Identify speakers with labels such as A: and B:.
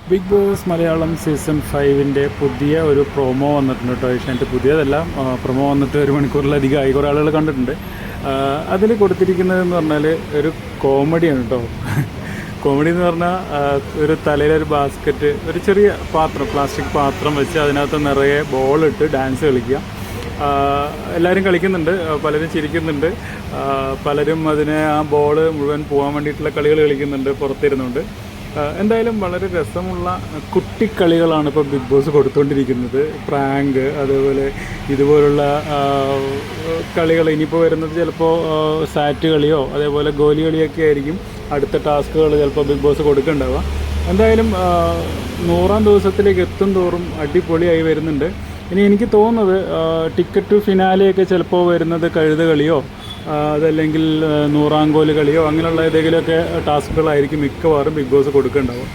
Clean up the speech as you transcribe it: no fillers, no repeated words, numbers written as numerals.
A: Big boss Malayalam season 5-ൻ്റെ പുതിയ ഒരു promo വന്നിട്ടുണ്ട് കേട്ടോ. ഏഷ്യാനെറ്റ് പുതിയതല്ല, പ്രൊമോ വന്നിട്ട് ഒരു മണിക്കൂറിലധികമായി, കുറേ ആളുകൾ കണ്ടിട്ടുണ്ട്. അതിൽ കൊടുത്തിരിക്കുന്നതെന്ന് പറഞ്ഞാൽ ഒരു കോമഡിയാണ് കേട്ടോ. കോമഡി എന്ന് പറഞ്ഞാൽ ഒരു തലയിലൊരു ബാസ്ക്കറ്റ്, ഒരു ചെറിയ പാത്രം, പ്ലാസ്റ്റിക് പാത്രം വെച്ച് അതിനകത്ത് നിറയെ ബോളിട്ട് ഡാൻസ് കളിക്കുക. എല്ലാവരും കളിക്കുന്നുണ്ട്, പലരും ചിരിക്കുന്നുണ്ട്, പലരും അതിനെ ആ ബോൾ മുഴുവൻ പോകാൻ വേണ്ടിയിട്ടുള്ള കളികൾ കളിക്കുന്നുണ്ട് പുറത്തിരുന്നുണ്ട്. എന്തായാലും വളരെ രസമുള്ള കുട്ടിക്കളികളാണ് ഇപ്പോൾ ബിഗ് ബോസ് കൊടുത്തുകൊണ്ടിരിക്കുന്നത്. പ്രാങ്ക്, അതേപോലെ ഇതുപോലുള്ള കളികൾ. ഇനിയിപ്പോൾ വരുന്നത് ചിലപ്പോൾ സാറ്റ് കളിയോ അതേപോലെ ഗോലി കളിയൊക്കെ ആയിരിക്കും അടുത്ത ടാസ്കുകൾ ചിലപ്പോൾ ബിഗ് ബോസ് കൊടുക്കുന്നുണ്ടാവുക. എന്തായാലും 100-ാം ദിവസത്തിലേക്ക് എത്തും തോറും അടിപൊളിയായി വരുന്നുണ്ട്. ഇനി എനിക്ക് തോന്നുന്നത് ടിക്കറ്റ് ഫിനാലെയൊക്കെ ചിലപ്പോൾ വരുന്നത് കഴുത കളിയോ അതല്ലെങ്കിൽ 100-ാം കോല് കളിയോ അങ്ങനെയുള്ള ഏതെങ്കിലുമൊക്കെ ടാസ്കുകളായിരിക്കും മിക്കവാറും ബിഗ് ബോസ് കൊടുക്കുന്നുണ്ടാവുക.